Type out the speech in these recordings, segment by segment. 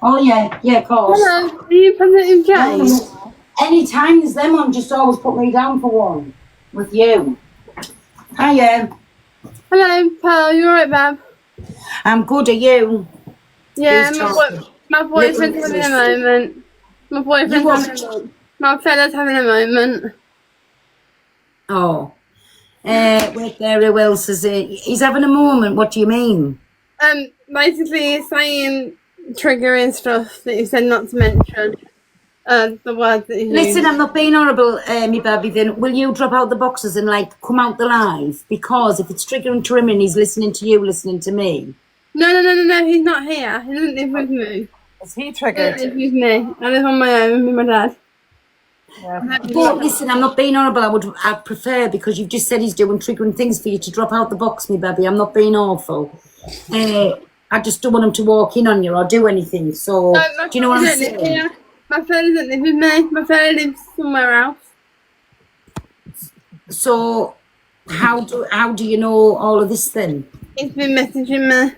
Oh, yeah, of course. Hello, are you Positive Jane? Anytime there's them on, just always put me down for one. With you. Hiya. Hello, Pearl, you alright, Bab? I'm good, are you? Yeah, Who's my talking? boyfriend's having a moment. My boyfriend's You having a moment. My fella's having a moment. Oh. Wait there, who else is it? He's having a moment, what do you mean? Basically he's saying triggering stuff that he said not to mention. The words that he Listen, used. I'm not being horrible, me baby, then will you drop out the boxes and like come out the live? Because if it's triggering to him and he's listening to you, listening to me. No, he's not here. He doesn't live with me. Is he He triggered? doesn't live with me. I live on my own with my dad. Yeah. But listen, I'm not being horrible. I'd prefer, because you've just said he's doing triggering things for you, to drop out the box, me baby. I'm not being awful. I just don't want him to walk in on you or do anything. So, No, do you know what I'm fella doesn't live saying? here. My fella doesn't live with me. My fella lives somewhere else. So, how do you know all of this then? He's been messaging me.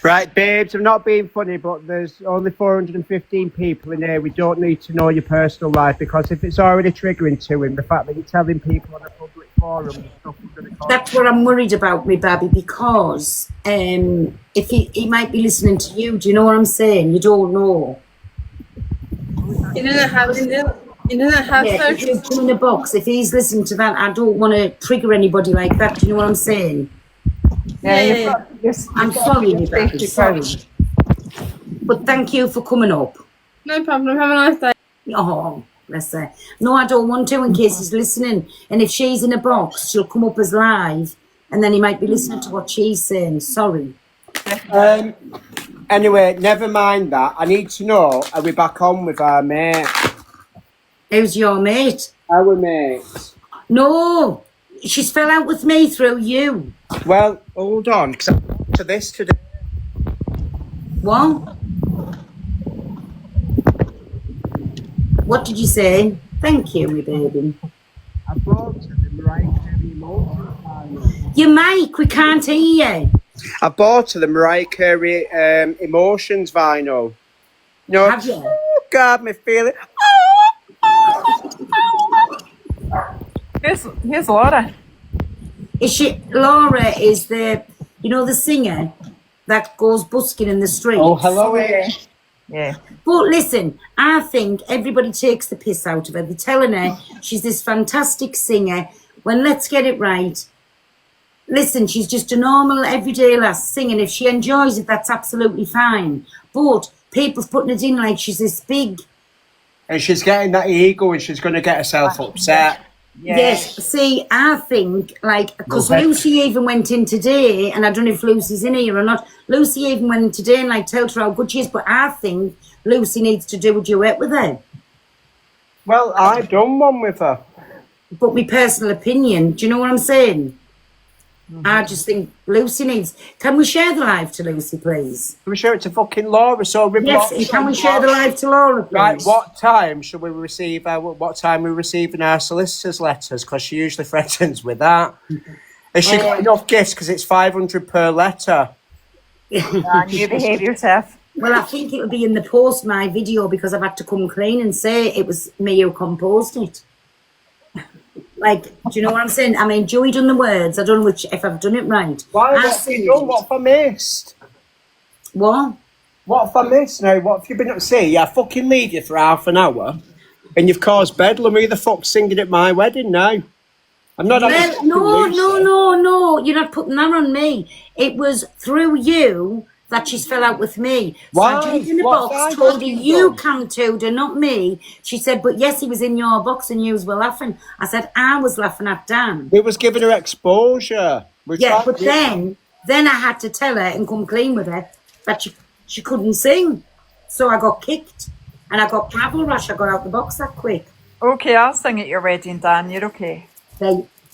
Right, babes, I'm not being funny, but there's only 415 people in here. We don't need to know your personal life, because if it's already triggering to him, the fact that you're telling people on a public forum and stuff is going to cause... That's what I'm worried about, me baby, because if he might be listening to you. Do you know what I'm saying? You don't know. He doesn't have Yeah, if social. you're in a box, if he's listening to that, I don't want to trigger anybody like that. Do you know what I'm saying? Yeah. I'm sorry, me baby, sorry. But thank you for coming up. No problem. Have a nice day. Oh, bless her. No, I don't want to, in case he's listening. And if she's in a box, she'll come up as live, and then he might be listening to what she's saying. Sorry. Anyway, never mind that. I need to know, are we back on with our mate? Who's your mate? Our mate. No, she's fell out with me through you. Well, hold on, because I'm to this today. What? What did you say? Thank you, my baby. I brought to the Mariah Carey Emotions Vinyl. Your mic, we can't hear you. I bought to the Mariah Carey Emotions Vinyl. No, Have you? oh God, me feeling. Here's Laura. Is she? Laura is the, you know, the singer that goes busking in the street. Oh, hello. Yeah. But listen, I think everybody takes the piss out of her. They're telling her she's this fantastic singer, when let's get it right. Listen, she's just a normal, everyday lass singing. If she enjoys it, that's absolutely fine. But people's putting it in like she's this big... And she's getting that ego, and she's going to get herself upset. Yeah. Yes, see, I think, like, because Okay. Lucy even went in today, and I don't know if Lucy's in here or not. Lucy even went in today and, like, told her how good she is, but I think Lucy needs to do a duet with her. Well, I've done one with her. But my personal opinion, do you know what I'm saying? I just think Lucy needs... Can we share the live to Lucy, please? Can we show it to fucking Laura? So we Yes, and can we share the live to Laura, please? Right, what time should we receive what time are we receiving our solicitor's letters? Because she usually threatens with that. Has she got enough gifts? Because it's 500 per letter. And you behave yourself. Well, I think it'll be in the post, my video, because I've had to come clean and say it was me who composed it. Like, do you know what I'm saying? I mean, Joey done the words. I don't know if I've done it right. Why? I What have you done? What have I missed? What? What have I missed now? What have you been up to see? Yeah, I fucking leave you for half an hour and you've caused bedlam. Who the fuck's singing at my wedding now? I'm not... Well, no. You're not putting that on me. It was through you that she's fell out with me. Why? So I jumped in the What box, have told her you you done? come to her, not me. She said, but yes, he was in your box and you were laughing. I said, I was laughing at Dan. We was giving her exposure. Yeah, but then I had to tell her and come clean with her that she couldn't sing. So I got kicked and I got gravel rash. I got out the box that quick. Okay, I'll sing at your wedding, Dan. You're okay.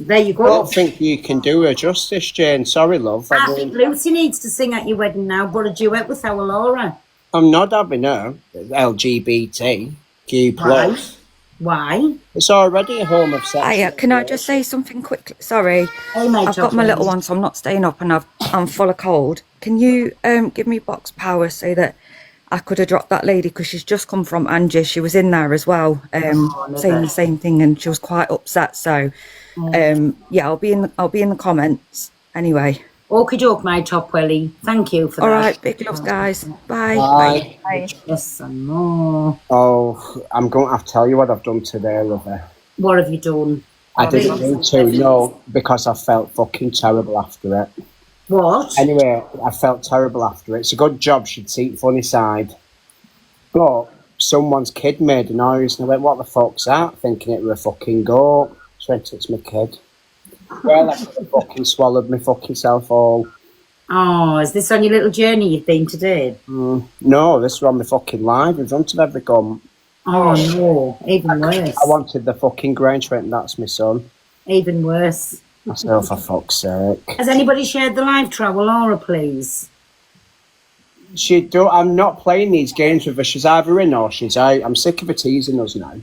There you I go. don't think you can do her justice, Jane. Sorry, love. I think Lucy needs to sing at your wedding now, but a duet with our Laura. I'm not having her. LGBTQ plus. Why? It's already a home of sex. Hiya, can I just say something quickly? Sorry, Hey, mate, I've got my little one, so I'm not staying up and I'm full of cold. Can you give me box power so that I could have dropped that lady because she's just come from Angie. She was in there as well, saying the same thing, and she was quite upset. So, yeah, I'll be in the comments anyway. Okie doke, my top welly. Thank you for All that. right, big loves, guys. Bye. Bye. Bye. Yes and more. Oh, I'm going to have to tell you what I've done today, lover. What have you done? I didn't mean to, no, because I felt fucking terrible after it. What? Anyway, I felt terrible after it. It's a good job she'd see it funny side. But someone's kid made a noise, and I went, what the fuck's that? Thinking it were a fucking goat. She went, it's my kid. Well, I could have fucking swallowed my fucking self all. Oh, is this on your little journey you've been today? No, this was on my fucking live in front of every gum. Oh no, even worse. I wanted the fucking Grange, went, that's my son. Even worse. I said, oh, for fuck's sake. Has anybody shared the live travel, Laura, please? I'm not playing these games with her. She's either in or she's out. I'm sick of her teasing us now.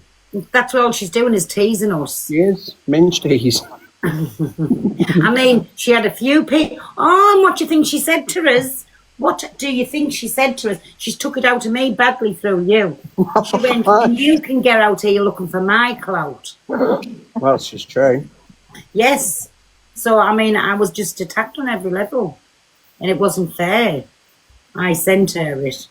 That's all she's doing is teasing us. She is. Minge tease. I mean, she had a few people. Oh, and what do you think she said to us? What do you think she said to us? She's took it out of me badly through you. She went, you can get out here looking for my clout. Well, she's true. Yes. So, I mean, I was just attacked on every level. And it wasn't fair. I sent her it.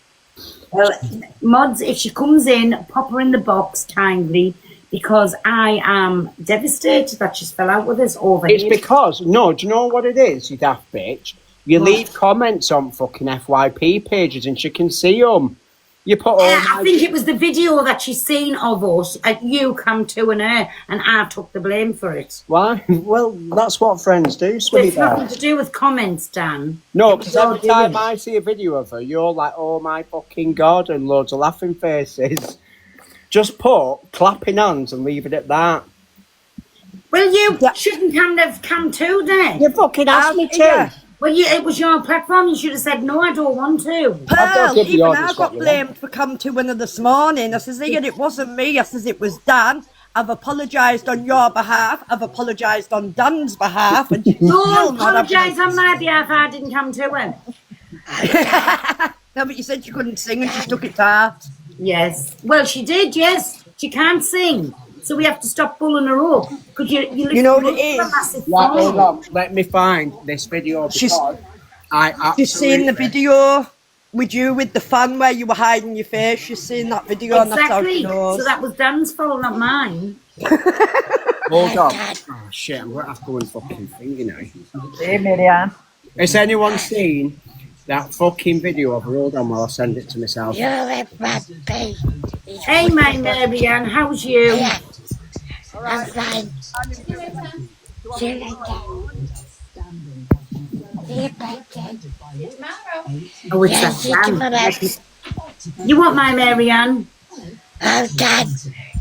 Well, mods, if she comes in, pop her in the box kindly, because I am devastated that she's fell out with us over It's here. because, no, do you know what it is, you daft bitch? You leave comments on fucking FYP pages and she can see them. You put all I think it was the video that she's seen of us at you come to and her, and I took the blame for it. Why? Well, that's what friends do, So sweetie. it's nothing to do with comments, Dan. No, because every You're time doing- I see a video of her, you're like, oh my fucking God, and loads of laughing faces. Just put clapping hands and leave it at that. Well, you shouldn't have come to then. You fucking asked me to. Yeah. Well, it was your platform. You should have said, no, I don't want to. I've got to Pearl, give the even I audience what got you blamed for come to winner this morning. I says, Ian, it wasn't me. I says, it was Dan. I've apologised on your behalf. I've apologised on Dan's behalf. And she's No, still not apologise on my behalf. I didn't come to him. No, but you said you couldn't sing and she stuck it to heart. Yes. Well, she did, yes. She can't sing. So we have to stop bullying her up. Because you know what it is? Right, hold on. Let me find this video because I absolutely... She's seen the video with you with the fan where you were hiding your face. She's seen that video and that's how Exactly. she knows. So that was Dan's fault, not mine. Hold on. Oh, shit, I'm going to have to go and fucking thing, you know. Hey, Marianne. Has anyone seen that fucking video of her? Hold on while I send it to myself. You're a puppy. Hey, my Marianne, how's you? I'm fine. See you later. See you later. Oh, it's Yes, you that can Dan. have- You want my Marianne? Oh, Dad,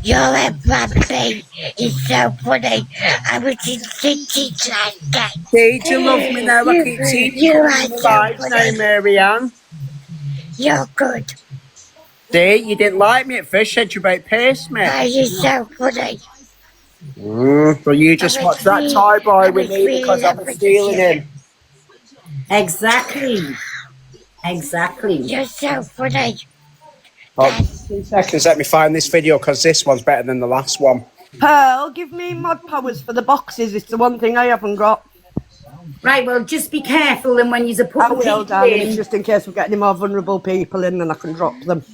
you're a puppy. It's so funny. I was in cities like that. Did you love me now? I keep teaching You you are my so life now, funny. Marianne. You're good. Dee, you didn't like me at first, said you about pace me. Oh, you're so funny. Well, you just I was watched that really- toy boy I with was me really because I lovely was to stealing see you. him. Exactly. Exactly. You're so funny. Oh, 2 seconds, let me find this video because this one's better than the last one. Pearl, give me mod powers for the boxes. It's the one thing I haven't got. Right, well, just be careful and when you're I putting will, people darling. It's in. just in case we get any more vulnerable people in, then I can drop them.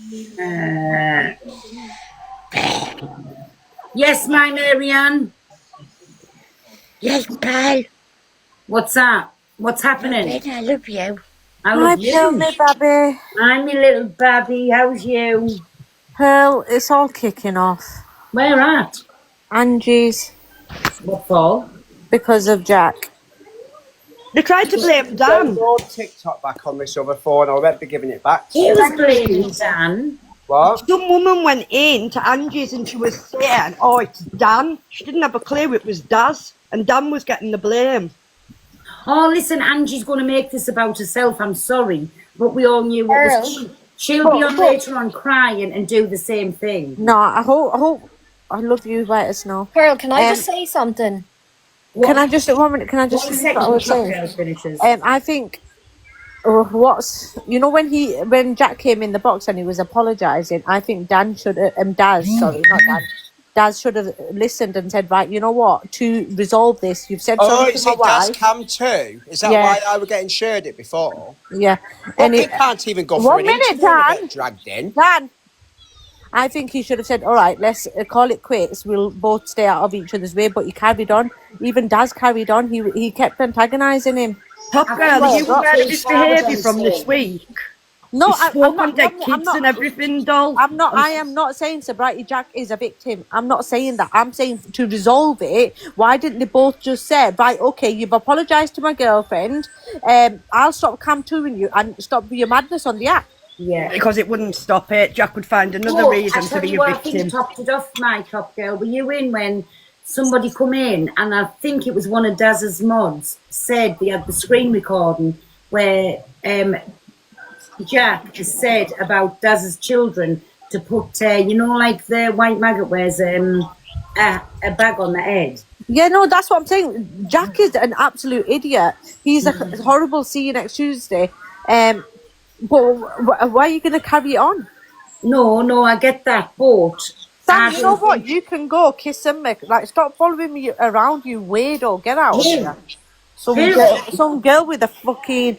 Yes, my Marianne. Yes, pal. What's up? What's happening? I love you. I love you. Babby. I'm your little babby. How's you? Pearl, it's all kicking off. Where at? Angie's, What for? because of Jack. They tried to blame Dan. Download TikTok back on this other phone. I won't be giving it back. He was blaming Dan. What? Some woman went in to Angie's and she was saying, oh, it's Dan. She didn't have a clue it was Daz. And Dan was getting the blame. Oh, listen, Angie's going to make this about herself. I'm sorry. But we all knew what was she. She'll be on later on crying and do the same thing. No, I hope, I love you, let us know. Pearl, can I Um, just say something? Can I just, 1 minute, can I just One finish what I second, was saying? cocktail finishes. I think What's when Jack came in the box and he was apologising, I think Dan should Daz, sorry, not Dan. Daz should have listened and said, right, you know what, to resolve this, you've said Oh, sorry is to my it Daz wife. Cam too? Is that Yeah. why I were getting shared it before? Yeah. And And he it, can't even go for 1 an minute, interview and Dan. get dragged in. Dan, I think he should have said, all right, let's call it quits. We'll both stay out of each other's way. But he carried on. Even Daz carried on. He kept antagonising him. Top I girl, think are you well, aware of that's his what I was behaviour from gonna this say. week? No, He I'm spoke not. on dead I'm kids not. and everything, doll. I am not saying Sobriety Jack is a victim. I'm not saying that. I'm saying to resolve it. Why didn't they both just say, right, okay, you've apologised to my girlfriend. I'll stop cam touring you and stop your madness on the app. Yeah. Because it wouldn't stop it. Jack would find another Oh, reason I to tell be you a what, I think victim. topped it off, my top girl. Were you in when somebody come in, and I think it was one of Daz's mods, said they had the screen recording where Jack has said about Daz's children to put, like the white maggot wears a bag on the head. Yeah, no, that's what I'm saying. Jack is an absolute idiot. He's a horrible see you next Tuesday. But why are you going to carry it on? No, I get that, but Sam, I you know don't what? think- You can go kiss him. Like, stop following me around, you weirdo. Get out of Who? here. Who? Some girl with a fucking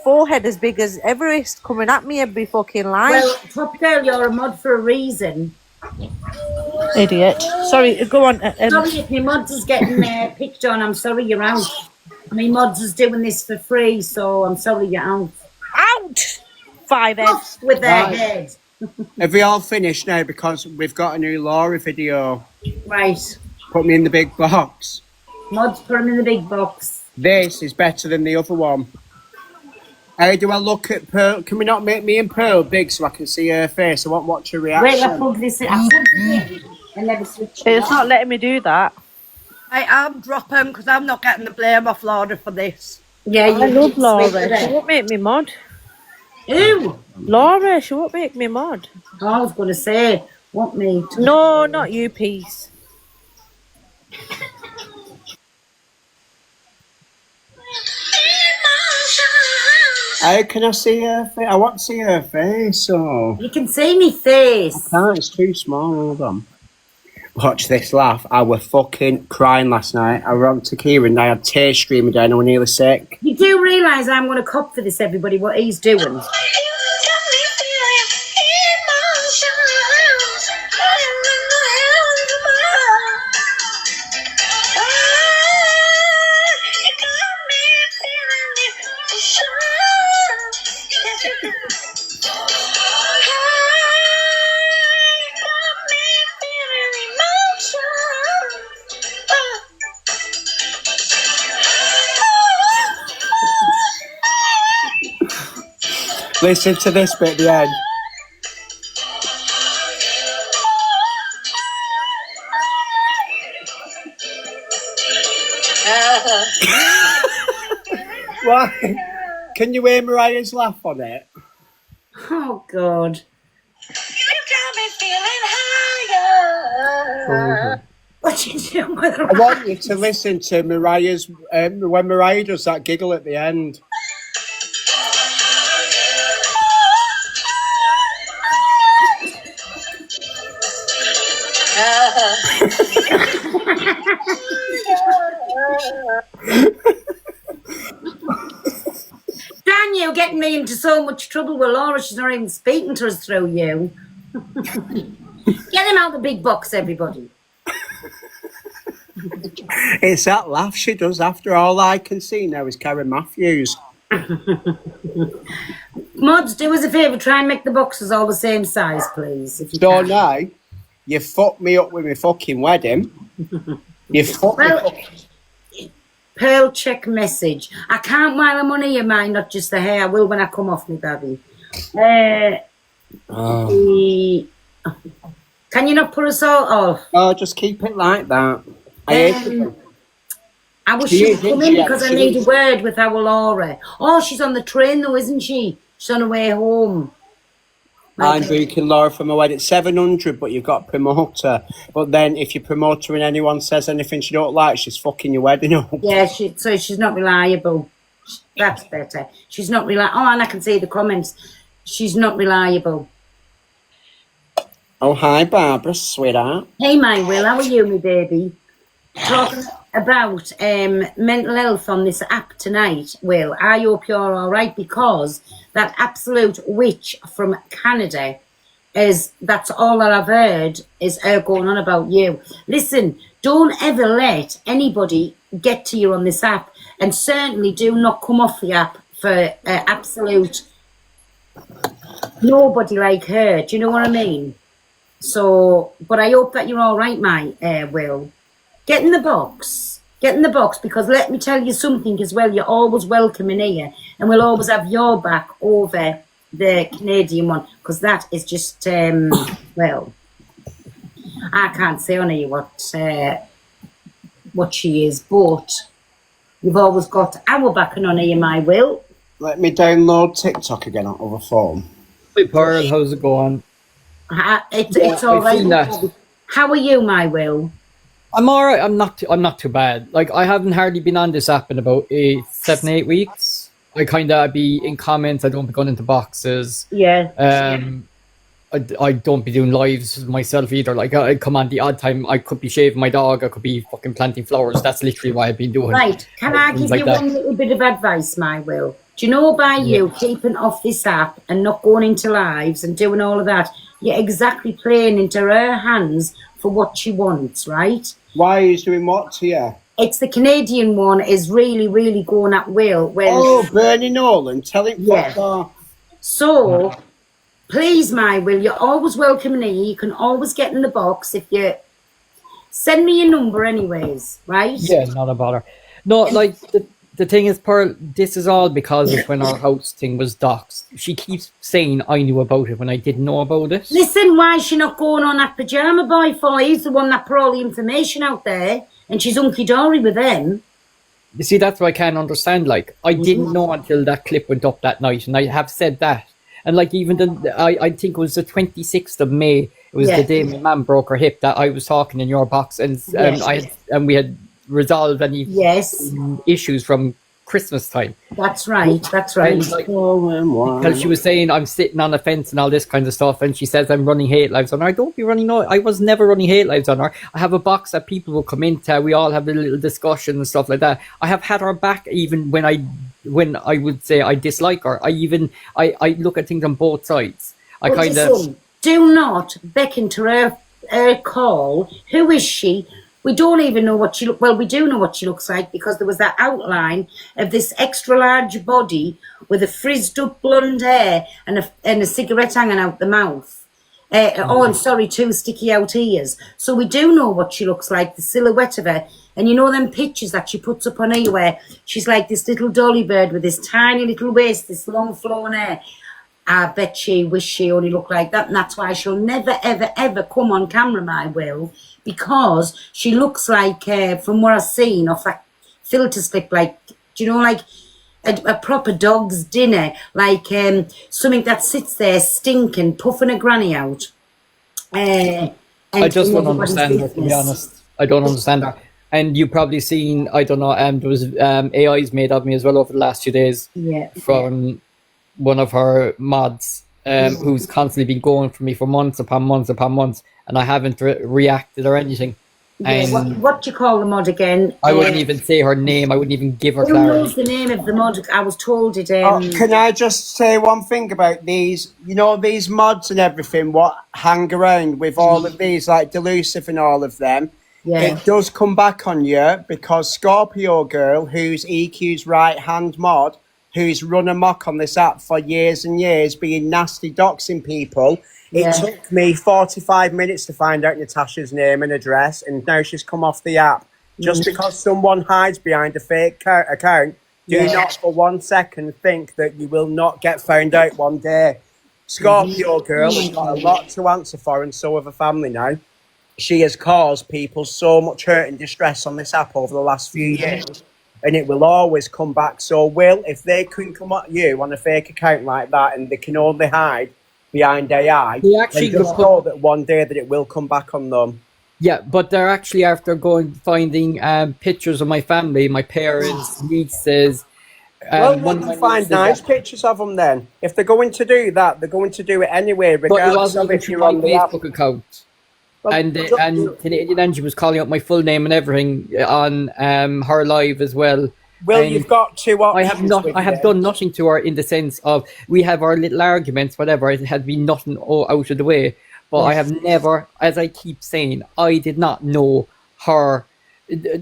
forehead as big as Everest coming at me every fucking line. Well, top girl, you're a mod for a reason. Idiot. Sorry, go on. Sorry if my mods is getting picked on. I'm sorry you're out. My mods is doing this for free, so I'm sorry you're out. Out! 5 heads. Off with their Right. head. Have we all finished now? Because we've got a new Laura video. Right. Put me in the big box. Mods, put them in the big box. This is better than the other one. How do I look at Pearl? Can we not make me and Pearl big so I can see her face? I want to watch her Wait, I reaction. plug this in. I plugged it in and never switched it It's off. not letting me do that. I'm dropping because I'm not getting the blame off Laura for this. Yeah, I love switched Laura. She it. won't make me mod. Who? Laura, she won't make me mod. Oh, I was going to say, want me to... No, not you, peace. How can I see her face? I want to see her face. Oh, You can see me face. no, it's too small. Hold on. Watch this laugh. I were fucking crying last night. I went to Kieran and I had tears streaming down. I was nearly sick. You do realise I'm going to cop for this, everybody, what he's doing. Listen to this bit at the end. Why? Can you hear Mariah's laugh on it? Oh, God. What you doing with her? I want you to listen to Mariah's when Mariah does that giggle at the end. Daniel getting me into so much trouble with Laura. She's not even speaking to us through you. Get him out the big box, everybody. It's that laugh she does after all I can see now is Karen Matthews. Mods, do us a favour. Try and make the boxes all the same size, please. If you So can. now, you fucked me up with my fucking wedding. You fucked me Well, up. Pearl check message. I can't while I'm on here, mine, not just the hair. I will when I come off me, baby. Can you not put us all off? Oh, just keep it like that. I hate it. I wish She she would is, come isn't in she? because I She need a is. word with our Laura. Oh, she's on the train though, isn't she? She's on her way home. I'm booking Laura for my wedding. 700, but you've got to promote her. But then if you promote her and anyone says anything she don't like, she's fucking your wedding up. Yeah, so she's not reliable. That's better. She's not reliable. Oh, and I can see the comments. She's not reliable. Oh, hi, Barbara, sweetheart. Hey, my Will, how are you, my baby? Talking about mental health on this app tonight, Will. I hope you're all right, because that absolute witch from Canada that's all that I've heard is her going on about you. Listen, don't ever let anybody get to you on this app, and certainly do not come off the app for absolute nobody like her. Do you know what I mean? So, but I hope that you're all right, my Will. Get in the box. Get in the box, because let me tell you something as well. You're always welcome in here, and we'll always have your back over the Canadian one, because that is just, well, I can't say on here what she is, but you've always got our back on here, my Will. Let me download TikTok again on other phone. Hey, Pearl, how's it going? It's all I've seen right. that. How are you, my Will? I'm alright. I'm not too bad. Like, I haven't hardly been on this app in about 7-8 weeks. I kind of be in comments. I don't be going into boxes. Yeah. I don't be doing lives myself either. Like, I come on the odd time. I could be shaving my dog. I could be fucking planting flowers. That's literally what I've been doing. Right. Can I give like you that. one little bit of advice, my Will? Do you know, by you keeping off this app and not going into lives and doing all of that, you're exactly playing into her hands for what she wants, right? Why are you doing what to you? It's the Canadian one is really, really going at Will. When Oh, Bernie Nolan, tell him Yeah. fuck off. So, please, my Will, you're always welcome in here. You can always get in the box if you send me your number anyways, right? Yeah, not a bother. No, like, the thing is, Pearl, this is all because of when our house thing was doxed. She keeps saying I knew about it when I didn't know about it. Listen, why is she not going on that Pajama Boy for? He's the one that put all the information out there, and she's hunky-dory with them. You see, that's what I can't understand. Like, I didn't know until that clip went up that night, and I have said that. And like, even I think it was the 26th of May. It was the day my mum broke her hip that I was talking in your box, and we had resolved any issues from Christmas time. That's right. That's right. And, like, because she was saying I'm sitting on a fence and all this kind of stuff, and she says I'm running hate lives on her. I don't be running. No, I was never running hate lives on her. I have a box that people will come into. We all have a little discussion and stuff like that. I have had her back even when I would say I dislike her. I look at things on both sides. But listen, do not beckon to her call. Who is she? We don't even know what she looks. Well, we do know what she looks like, because there was that outline of this extra large body with a frizzed up blonde hair and a cigarette hanging out the mouth. And sorry, 2 sticky out ears. So we do know what she looks like, the silhouette of her. And you know them pictures that she puts up on here where she's like this little dolly bird with this tiny little waist, this long flowing hair. I bet she wish she only looked like that, and that's why she'll never, ever, ever come on camera, my Will, because she looks like, from what I've seen off that filter slip, like, do you know, like a proper dog's dinner, like something that sits there stinking, puffing a granny out. I just don't understand her, to be honest. I don't understand her. And you've probably seen, I don't know, there was AIs made of me as well over the last few days from one of her mods who's constantly been going for me for months upon months upon months, and I haven't reacted or anything. And what do you call the mod again? I wouldn't even say her name. I wouldn't even give her Who clarity. knows the name of the mod? I was told it. Can I just say one thing about these? You know, these mods and everything, what hang around with all of these, like Delusive and all of them. Yeah. It does come back on you, because Scorpio Girl, who's EQ's right-hand mod, who's run amok on this app for years and years, being nasty, doxing people. It took me 45 minutes to find out Natasha's name and address, and now she's come off the app. Just because someone hides behind a fake account, do not for 1 second think that you will not get found out one day. Scorpio Girl has got a lot to answer for, and so have her family now. She has caused people so much hurt and distress on this app over the last few years, and it will always come back. So, Will, if they couldn't come at you on a fake account like that, and they can only hide behind AI, they just know that one day that it will come back on them. Yeah, but they're actually after finding pictures of my family, my parents, nieces, Well, one they of my can find mates did nice that. pictures of them then. If they're going to do that, they're going to do it anyway, But it regardless wasn't of even if through you're my on the app. Facebook account. Well, And Canadian Angie was calling out my full name and everything on her live as well. Well, And you've got two options. I have done nothing to her in the sense of we have our little arguments, whatever. It had been nothing out of the way. But I have never, as I keep saying, I did not know her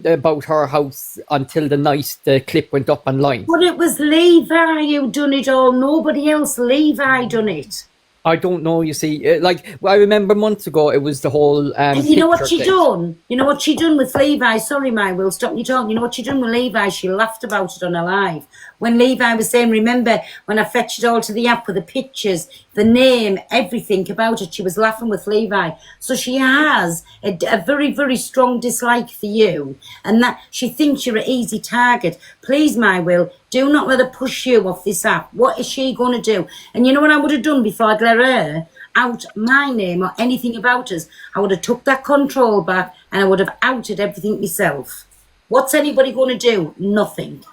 about her house until the night the clip went up online. But it was Levi who done it all. Nobody else. Levi done it. I don't know, you see. I remember months ago, it was the whole And you know what picture she thing. done? You know what she done with Levi? Sorry, my will, stop you talking. You know what she done with Levi? She laughed about it on her live. When Levi was saying, remember when I fetched it all to the app with the pictures, the name, everything about it, she was laughing with Levi. So she has a very, very strong dislike for you, and that she thinks you're an easy target. Please, my will, do not let her push you off this app. What is she going to do? And you know what I would have done before I'd let her out my name or anything about us? I would have took that control back and I would have outed everything myself. What's anybody going to do? Nothing.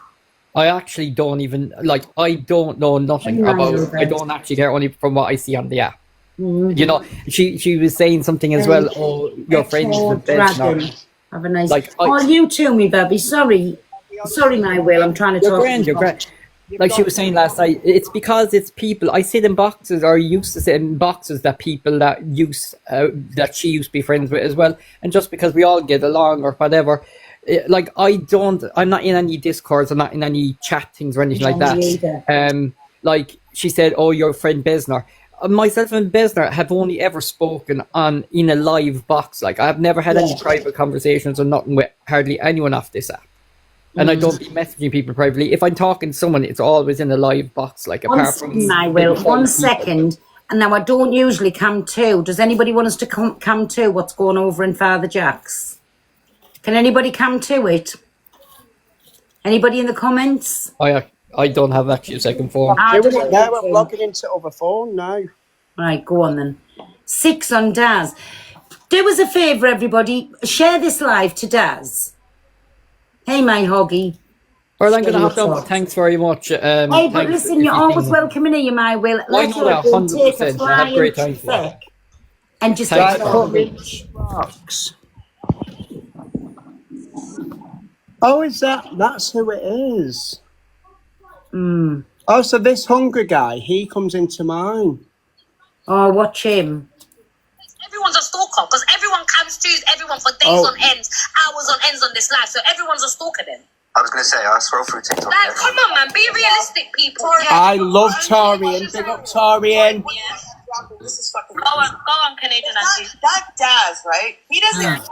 I actually don't even, I don't know nothing about it. I don't actually care, only from what I see on the app. Mm-hmm. You know, she was saying something as well, your friends with Dragon. Have a nice... Like, you too, me baby. Sorry, my will. I'm trying to talk. You're grand. Like she was saying last night, it's because it's people. I sit in boxes, or used to sit in boxes that people that she used to be friends with as well. And just because we all get along or whatever, I'm not in any discords, I'm not in any chat things or anything like that. Like she said, oh, your friend Besner. Myself and Besner have only ever spoken in a live box. Like I have never had any private conversations or nothing with hardly anyone off this app. And I don't be messaging people privately. If I'm talking to someone, it's always in a live box. Like apart from I will. 1 second. And now I don't usually come to. Does anybody want us to come to what's going over in Father Jack's? Can anybody come to it? Anybody in the comments? I don't have actually a second phone. I'm logging into other phone now. Right, go on then. 6 on Daz. Do us a favour, everybody. Share this live to Daz. Hey, my hoggy. Well, I'm going to have to. Thanks very much. Hey, but listen, you're always welcome in here, my will. Let's know that, 100%. I have great time for that. And just Thanks. Box. Oh, is that's who it is? Oh, so this hungry guy, he comes into mine. Oh, watch him. Everyone's a stalker because everyone comes to everyone for days on ends, hours on ends on this live. So everyone's a stalker then. I was going to say, I scroll through TikTok. Like, come on, man, be realistic, people. I love Torian. Big up Torian. This is fucking. Go on, Canadian Angie. That Daz, right? He doesn't.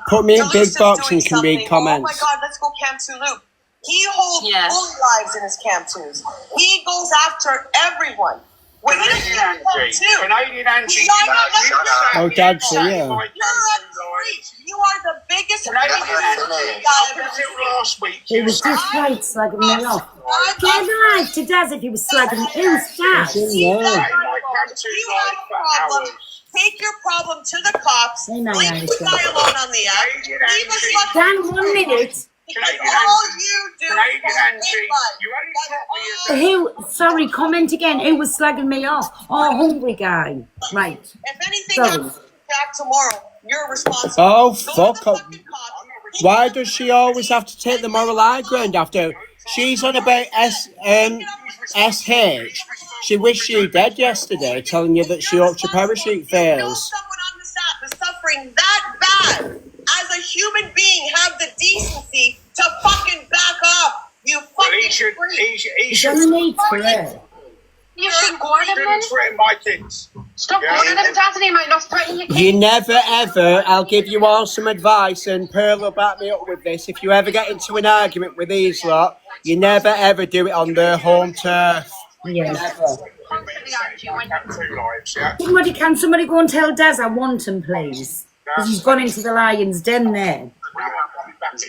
Put me in big box and can read comments. Oh my God, let's go Camp Toulouse. He holds bully lives in his Camp Twos. He goes after everyone. When Canadian Angie. Oh, Dad's here. You are the biggest. Last week. He was just right slagging me off. Get live to Daz if he was slagging. Who's Daz? You have a problem. Take your problem to the cops. Leave the guy alone on the app. Leave us Dan, 1 minute. all you do. Who? Sorry, comment again. Who was slagging me off? Oh, hungry guy. Right. If anything happens back tomorrow, you're responsible. Oh, fuck up. Why does she always have to take the moral high ground after she's on about SH? She wished you dead yesterday, telling you that she hoped your parachute fails. Someone on this app is suffering that bad. As a human being, have the decency to fucking back off. You fucking You should order them. Threaten my kids. Stop ordering them, Dad. He might not threaten your kids. You never ever, I'll give you all some advice, and Pearl will back me up with this. If you ever get into an argument with these lot, you never ever do it on their home turf. Yes. Can somebody go and tell Daz I want him, please? Because he's gone into the lion's den there. Yeah, but Daz,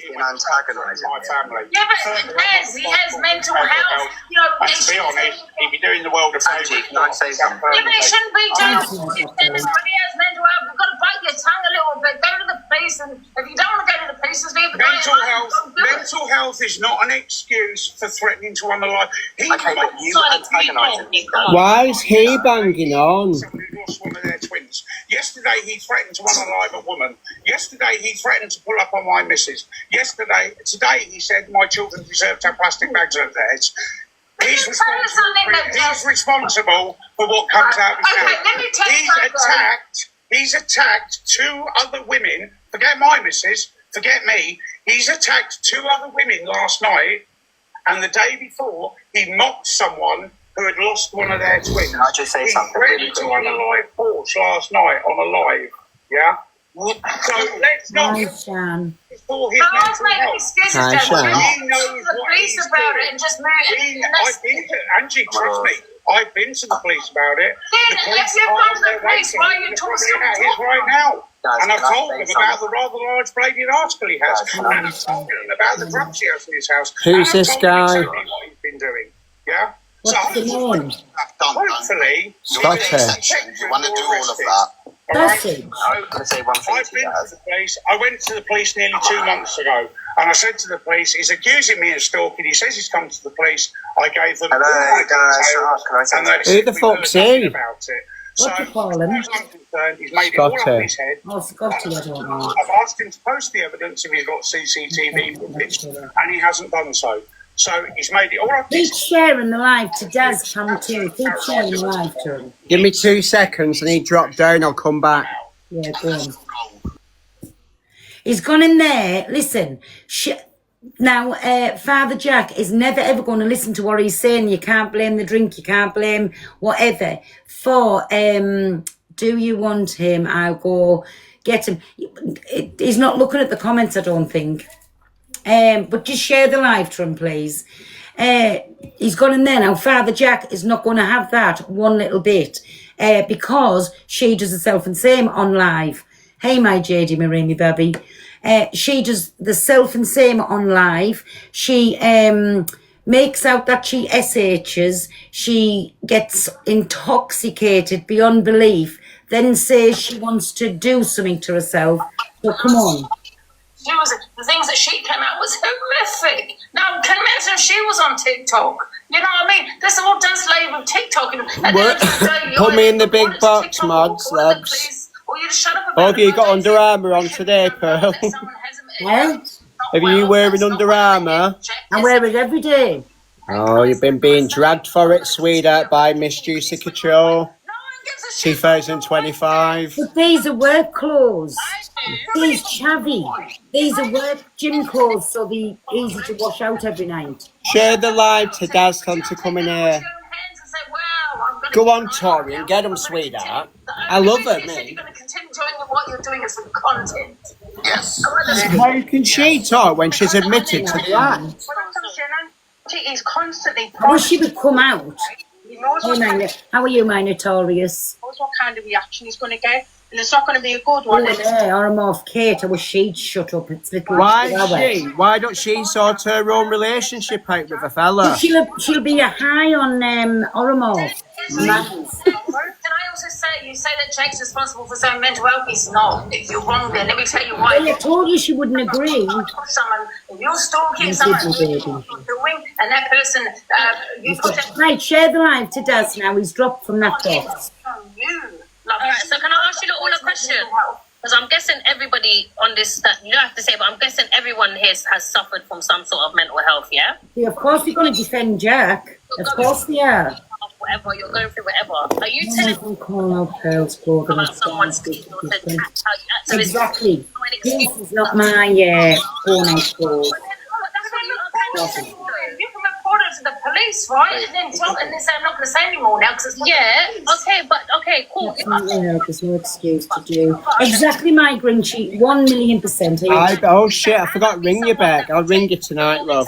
he has mental health. You know, to be honest, he'd be doing the world a favour. Can I say something? Yeah, but it shouldn't be Daz. He has mental health. You've got to bite your tongue a little bit. Go to the police, and if you don't want to go to the police, just leave the guy alone. Mental health is not an excuse for threatening to unalive. Okay, but you antagonising me. Why is he banging on? Somebody who lost one of their twins. Yesterday he threatened to unalive a woman. Yesterday he threatened to pull up on my missus. Today he said my children deserve to have plastic bags over their heads. He's responsible for what comes out of his mouth. Let me tell you something. He's attacked 2 other women. Forget my missus. Forget me. He's attacked 2 other women last night, and the day before he mocked someone who had lost one of their twins. Can I just say something really He threatened to unalive Porsche last night on a live. Yeah. So let's not. Shan. For his I was mental making health. excuses, Hi, Jen. Shan. He knows The what police he's about doing. it and just move it. I've been to Angie, trust me. I've been to the police about it. Then if you've gone to the police, why are you talking right now? Guys, And I've can I told say them about the something? rather large bladed article he has. Guys, And I've told them about the drugs he has in his house. Who's And I've this told them guy? exactly what he's been doing. Yeah? What's the name? Hopefully, Scotty. you want to do all of that. Sausage. I'm going to say one thing I've to you been guys. to the police. I went to the police nearly 2 months ago, and I said to the police, he's accusing me of stalking. He says he's come to the police. I gave them Hello, all my guys. details, Can I say and they something? said Who the we fuck's heard nothing he? about it. What do you call him? as far as I'm concerned, he's made it all up Scotty. in his head. Oh, Scotty, I don't know. I've asked him to post the evidence if he's got CCTV footage, and he hasn't done so. So he's made it all up. Keep sharing the live to Daz, come too. Keep sharing the live to him. Give me 2 seconds and he dropped down. I'll come back. Yeah, go on. He's gone in there. Listen, now, Father Jack is never ever going to listen to what he's saying. You can't blame the drink. You can't blame whatever. For do you want him? I'll go get him. He's not looking at the comments, I don't think. But just share the live to him, please. He's gone in there now. Father Jack is not going to have that one little bit because she does the self and same on live. Hey, my JD Marini baby. She does the self and same on live. She makes out that she SHs. She gets intoxicated beyond belief, then says she wants to do something to herself. So come on. The things that she came out was horrific. Now, can you imagine if she was on TikTok? You know what I mean? This all does lay with TikTok. Put me in the big box, mods, lads. Oh, you got Under Armour on today, Pearl. Well, Have you wearing Under Armour? I wear it every day. Oh, you've been being dragged for it, sweetheart, by Miss Juicy Couture 2025. But these are work clothes. These chavvy. These are work gym clothes, so they're easy to wash out every night. Share the live to Dazcon to come in here. Go on, Tori, and get them, sweetheart. I love it, You're mate. going to continue doing what you're doing as content. Yes. How can she talk when she's admitted to the act? He's constantly. I wish she would come out. He knows Hey, how are you, my notorious? what kind of reaction he's going to get, and it's not going to be a good one. Or I'm off Kate. I wish she'd shut up. It's little. Why don't she sort her own relationship out with a fella? She'll be a high on Oromov. Can I also say, you say that Jake's responsible for some mental health? He's not. If you're wrong there, let me tell you why. Well, I told you she wouldn't agree. If you're stalking someone, doing, and that person, you put that Right, share the live to Daz now. He's dropped from that box. on you. Alright, so can I ask you all a question? Because I'm guessing everybody on this, that you don't have to say, but I'm guessing everyone here has suffered from some sort of mental health, yeah? Yeah, of course we're going to defend Jack. Of course we are. Whatever, you're going through whatever. Are you telling me Call out Pearl's Gordon. Exactly. This is not my phone out call. You can report it to the police, right? And then tell and they say I'm not going to say anymore now because it's okay, cool. There's no excuse to do. Exactly my green sheet, 1,000,000%. Oh shit, I forgot to ring you back. I'll ring you tonight, love.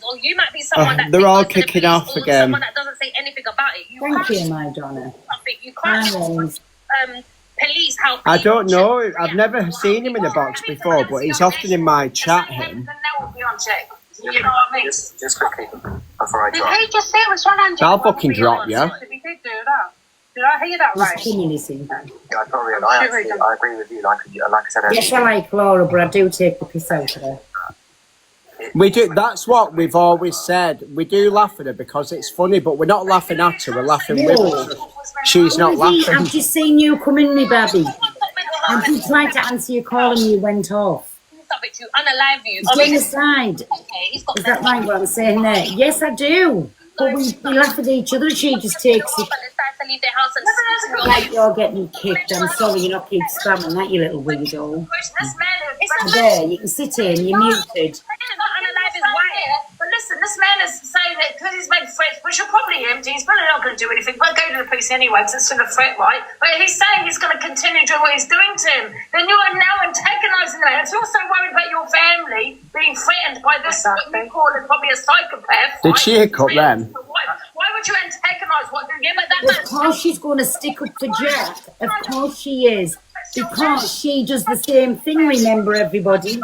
Or you might be someone that They're all kicking off again. someone that doesn't say anything about it. Thank you, my Donna. You can't police how I don't know. I've never seen him in a box before, but he's often in my chat. Him. You know what I mean? Just quickly before I Did drop. he just say it was 100? I'll fucking drop you. If he did do that. Did I hear that right? Can you listen? Yeah, Dorian, I agree with you. Like I said earlier. Yes, I like Laura, but I do take the piss out of her. We do. That's what we've always said. We do laugh at her because it's funny, but we're not laughing at her. We're laughing with her. She's not laughing. I've just seen you come in, me baby. And he tried to answer your call and you went off. To unalive you. Genocide. Is that right what I'm saying there? Yes, I do. But we laugh at each other. She just takes it. Like you're getting kicked. I'm sorry, you're not keep spamming that, you little weirdo. There, you can sit here and you're muted. But listen, this man is saying that because he's made threats, which are probably empty, he's probably not going to do anything, but go to the police anyway, because it's still a threat, right? But he's saying he's going to continue doing what he's doing to him. Then you are now antagonising the man. If you're so worried about your family being threatened by this, what you call it, probably a psychopath. Did she hiccup then? Why would you antagonise what they're doing? Of course she's going to stick up for Jack. Of course she is. Because she does the same thing, remember, everybody.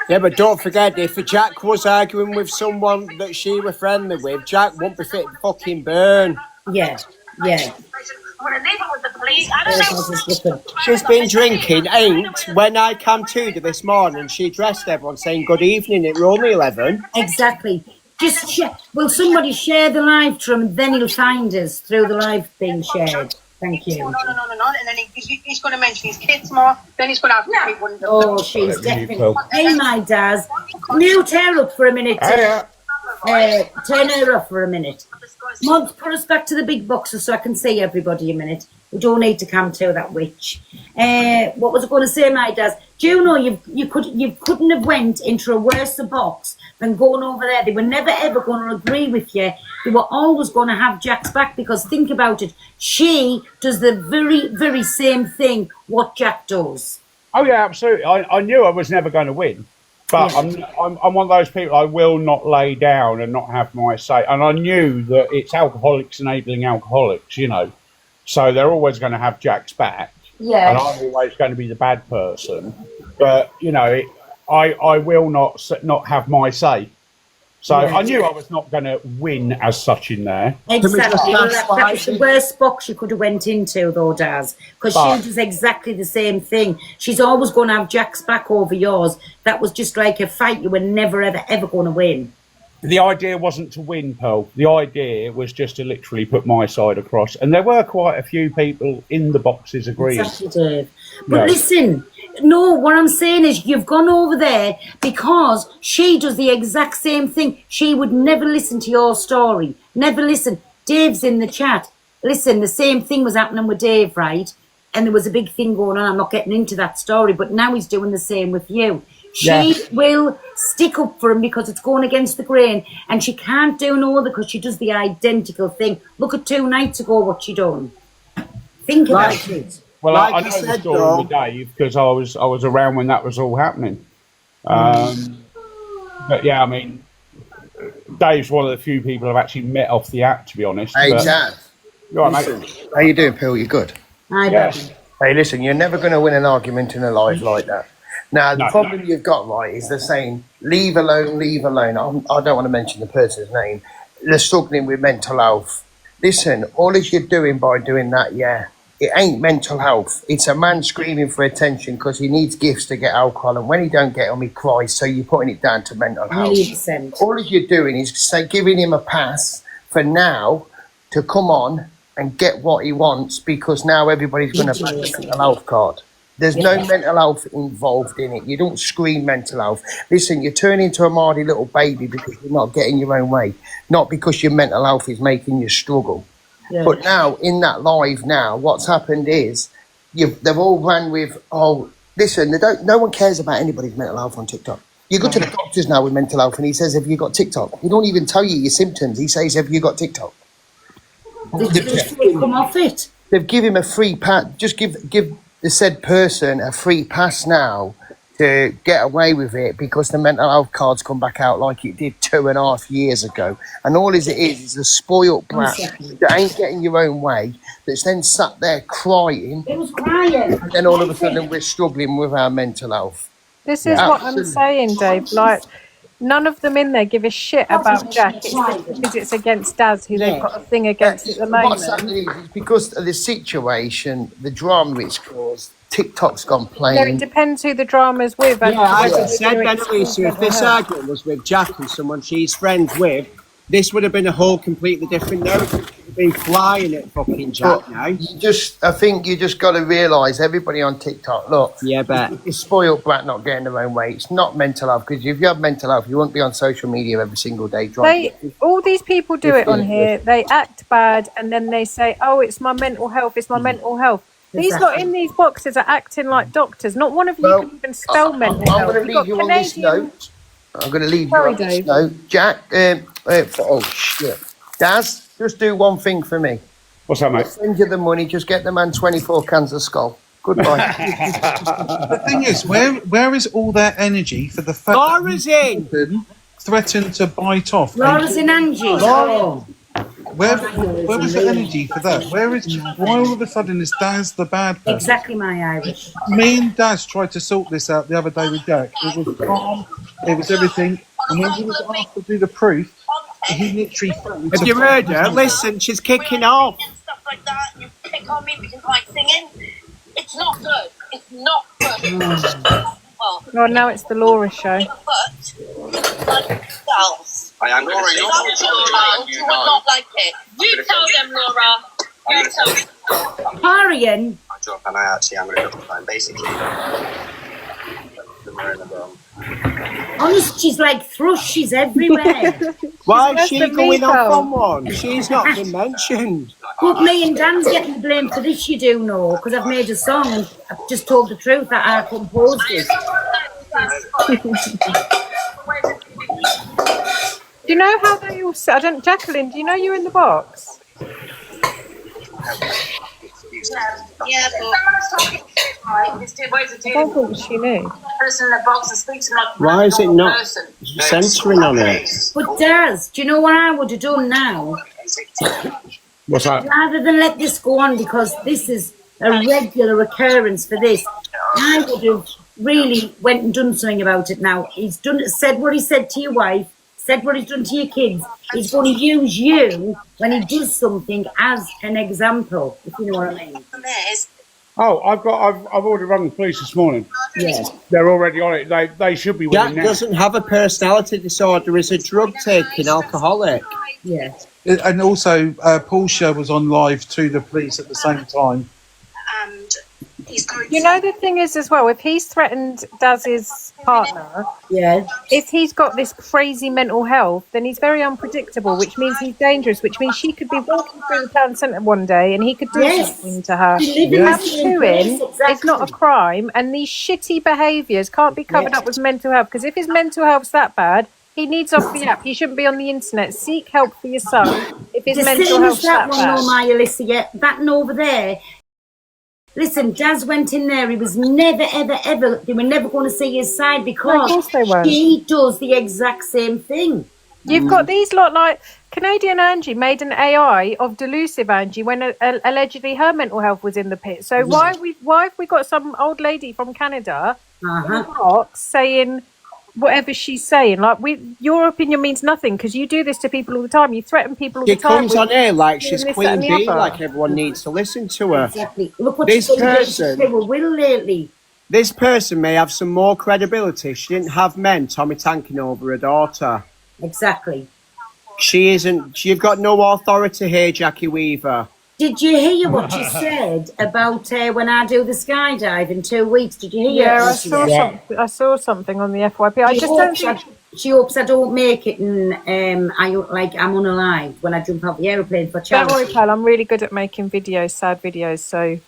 Yeah, but don't forget, if Jack was arguing with someone that she were friendly with, Jack won't be fit to fucking burn. Yeah, yeah. I'm going to leave it with the police. I don't know. She's been drinking, ain't? When I came to this morning, she addressed everyone saying good evening, it were only 11. Exactly. Just share. Will somebody share the live from, and then he'll find us through the live being shared. Thank you. And then he's going to mention his kids more. Then he's going to have people. Oh, she's definitely. Hey, my Daz. Mute her up for a minute. Turn her off for a minute. Mod, put us back to the big boxes so I can see everybody a minute. We don't need to come to that witch. What was I going to say, my Daz? Do you know you couldn't have went into a worse box than going over there? They were never ever going to agree with you. They were always going to have Jack's back because think about it. She does the very, very same thing what Jack does. Oh yeah, absolutely. I knew I was never going to win, but yeah. I'm one of those people. I will not lay down and not have my say. And I knew that it's alcoholics enabling alcoholics, you know, so they're always going to have Jack's back. Yeah. And I'm always going to be the bad person. But you know, I will not have my say. So I knew I was not going to win as such in there. Exactly. That was the worst box you could have went into, though, Daz, because she does exactly the same thing. She's always going to have Jack's back over yours. That was just like a fight you were never, ever going to win. The idea wasn't to win, Pearl. The idea was just to literally put my side across. And there were quite a few people in the boxes agreeing. Exactly, Dave. But listen... No, what I'm saying is you've gone over there because she does the exact same thing. She would never listen to your story. Never listen. Dave's in the chat. Listen, the same thing was happening with Dave, right? And there was a big thing going on. I'm not getting into that story, but now he's doing the same with you. She will stick up for him because it's going against the grain, and she can't do no other because she does the identical thing. Look at 2 nights ago what she done. Think about it. Well, like I know the story with Dave because I was around when that was all happening. But yeah, I mean, Dave's one of the few people I've actually met off the app, to be honest. Hey, Jazz. You all right, mate? How you doing, Phil? You good? Hi, yes. Hey, listen, you're never going to win an argument in a life like that. Now, the problem you've got, right, is they're saying, leave alone, leave alone. I don't want to mention the person's name. They're struggling with mental health. Listen, all that you're doing by doing that, it ain't mental health. It's a man screaming for attention because he needs gifts to get alcohol, and when he don't get them, he cries. So you're putting it down to mental health. 100%. All you're doing is giving him a pass for now to come on and get what he wants because now everybody's going to back the mental health card. There's no mental health involved in it. You don't scream mental health. Listen, you turn into a mardy little baby because you're not getting your own way, not because your mental health is making you struggle. Yeah. But now, in that live now, what's happened is they've all ran with, listen, no one cares about anybody's mental health on TikTok. You go to the doctors now with mental health and he says, have you got TikTok? He don't even tell you your symptoms. He says, have you got TikTok? Come off it. They've given him a free pass. Just give the said person a free pass now to get away with it because the mental health cards come back out like it did 2.5 years ago. And all it is a spoiled brat that ain't getting your own way, that's then sat there crying. It was crying. And then all of a sudden we're struggling with our mental health. This is what I'm saying, Dave. Like, none of them in there give a shit about Jack. It's just because it's against Daz, who they've got a thing against at the What's moment. happening is because of the situation, the drama it's caused, TikTok's gone So it plain. depends who the drama's with. And Yeah, as whether I they're said, doing then, it Alicia, if for this her. argument was with Jack and someone she's friends with, this would have been a whole completely different narrative. She'd been flying at fucking Jack But now. I think you just got to realise, everybody on TikTok, look, yeah, bet it's spoiled brat not getting their own way. It's not mental health, because if you have mental health, you won't be on social media every single day. All these people do it on here. They act bad and then they say, "Oh, it's my mental health. It's my mental health." These lot in these boxes are acting like doctors. Not one of you can even spell mental I'm health. going to You've leave got you on this Canadian- note. I'm going to leave Sorry, you on this Dave. note. Jack, oh shit. Daz, just do one thing for me. What's that, mate? I'll send you the money, just get the man 24 cans of Skull. Goodbye. The thing is, where is all that energy for the fact Laura's in. Threatened to bite off? Laura's in Angie. Oh. Where was the energy for that? Why all of a sudden is Daz the bad person? Exactly my Irish. Me and Daz tried to sort this out the other day with Jack. It was calm, it was everything, and when he was asked to do the proof, he literally threatened Have to you heard fight her? us. Listen, she's kicking off. Stuff like that, and you pick on me because I'm singing. It's not good. It's not good. Well, Oh, now it's the Laura show. girls. I am going to say You will not like it. You tell them, Laura. You tell them. Marion. my job, and I actually am going to look and basically the Marina Bell. Honest, she's like thrush. She's everywhere. Why is She's she less than going me, off though. on one? She's not been mentioned. But me and Dan's getting the blame for this, you do know, because I've made a song and I've just told the truth that I composed it. Do you know how they all say? Jacqueline, do you know you're in the box? Yeah, but someone's talking shit, right? This two ways of I dealing don't with think she knew. the person in the box and speaks to like Why is it normal not person. censoring on it? But Daz, do you know what I would have done now? What's that? Rather than let this go on, because this is a regular occurrence for this, I would have really went and done something about it now. He's said what he said to your wife, said what he's done to your kids. He's going to use you when he does something as an example, if you know what I mean. Oh, I've already rung the police this morning. Yeah. They're already on it. They should be Jack winning now. doesn't have a personality disorder. He's a drug-taking alcoholic. Yeah. And also, Portia was on live to the police at the same time. And he's going You know, the thing is as well, if he's threatened Daz's partner, yeah, if he's got this crazy mental health, then he's very unpredictable, which means he's dangerous, which means she could be walking through the town centre one day and he could do Yes. something to her. Be living in the Tattooing same place, is not a crime, and these shitty behaviours can't be covered Yes. up with mental health, because if his mental health's that bad, he needs off the app. He shouldn't be on the internet. Seek help for your son if his The mental same as health's that that one, bad. no, my Alyssa, yeah. That one over there. Listen, Daz went in there. He was never, ever, ever. They were never going to see his side No, because of course they weren't. he does the exact same thing. You've got these lot like Canadian Angie made an AI of delusive Angie when allegedly her mental health was in the pit. So why have we got some old lady from Canada in the box saying whatever she's saying? Like your opinion means nothing because you do this to people all the time. You threaten people all She the time. comes with on here like doing she's this, that, Queen and the Bee, other. like everyone needs to listen to her. Exactly. Look what This she's been doing person- to Will lately. This person may have some more credibility. She didn't have men Tommy tanking over her daughter. Exactly. She isn't. You've got no authority here, Jackie Weaver. Did you hear what she said about when I do the skydive in 2 weeks? Did you hear? Yeah, it? I saw something on the FYP. I just don't think. She hopes I don't make it, and I'm unalive when I jump out the aeroplane for Don't worry, charity. pal. I'm really good at making videos, sad videos. So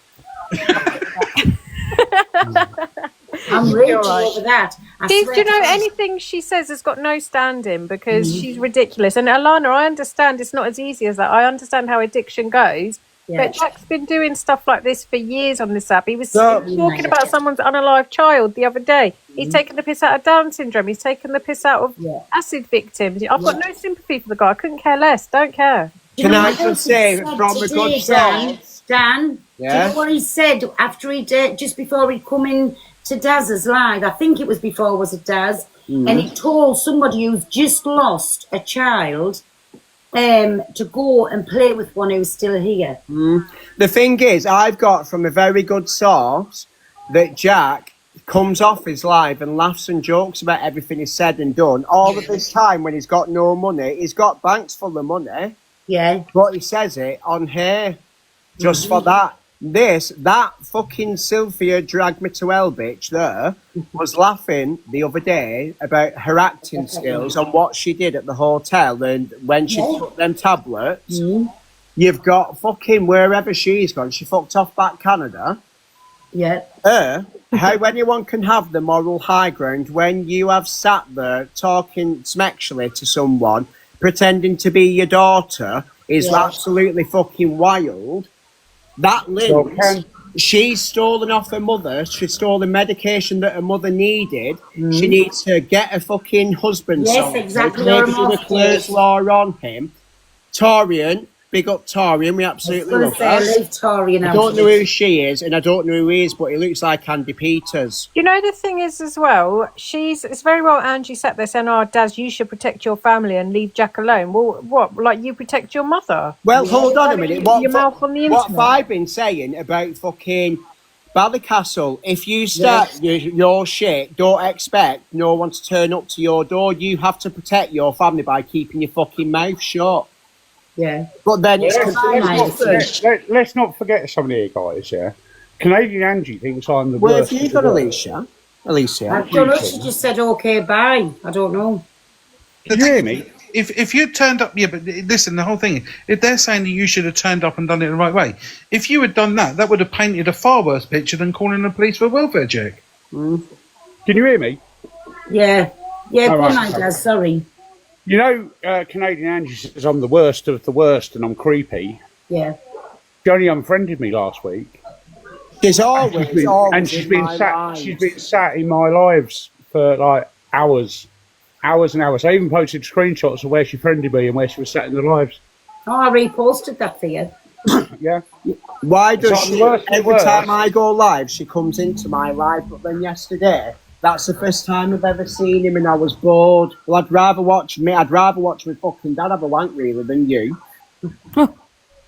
I'm You're raging right. over that. I Do swear you to know God. anything she says has got no stand-in because Mhm. she's ridiculous? And Alana, I understand it's not as easy as that. I understand how addiction goes. Yeah. But Jack's been doing stuff like this for years on this app. He was So- talking about someone's unalive child the other day. He's taken the piss out of Down syndrome. He's taken the piss out of acid victims. I've got no sympathy for the guy. I couldn't care less. Don't care. Can You know I what just he say said from a today, good source? Dan, do you Yeah? know what he said after just before he'd come in to Daz's live? I think it was before, was it Daz? and it told somebody who's just lost a child to go and play with one who's still here. The thing is, I've got from a very good source that Jack comes off his live and laughs and jokes about everything he's said and done. All of this time when he's got no money, he's got banks full of money. Yeah. But he says it on here just for that. That fucking Sylvia drag me to hell bitch there was laughing the other day about her acting skills and what she did at the hotel and when she took them tablets. You've got fucking wherever she's gone, she fucked off back Canada. Yeah. How anyone can have the moral high ground when you have sat there talking sexually to someone, pretending to be your daughter, is absolutely fucking wild. That Linz, she's stolen off her mother. She's stolen medication that her mother needed. She needs to get a fucking husband. Yes, exactly. Maybe do a Clare's law on him. Torian, big up Torian. We absolutely love her. Leave Torian I out don't of know it. who she is, and I don't know who he is, but he looks like Andy Peters. You know, the thing is as well, it's very well Angie sat there saying, oh, Daz, you should protect your family and leave Jack alone. Well, what, like you protect your mother? Well, hold on a minute. Your mouth on the What internet. have I been saying about fucking Ballycastle? If you start your shit, don't expect no one to turn up to your door. You have to protect your family by keeping your fucking mouth shut. Yeah. But then it's Let's not forget some of the guys, yeah. Canadian Angie thinks I'm the Where worst. have you got Alicia? Alicia? I don't know. She just said, okay, bye. I don't know. Can you hear me? If you turned up, yeah, but listen, the whole thing, if they're saying that you should have turned up and done it the right way, if you had done that, that would have painted a far worse picture than calling the police for a welfare check. Can you hear me? Yeah. Yeah, All go right. on, I guess. Sorry. You know, Canadian Angie says I'm the worst of the worst and I'm creepy. Yeah. She only unfriended me last week. She's always, and she's been sat in my lives for like hours and hours. I even posted screenshots of where she friended me and where she was sat in the lives. Oh, I reposted that for you. Yeah. Why does It's she, like the every worst. time I go live, she comes into my live, but then yesterday, that's the first time I've ever seen him and I was bored. Well, I'd rather watch my fucking dad have a wank really than you.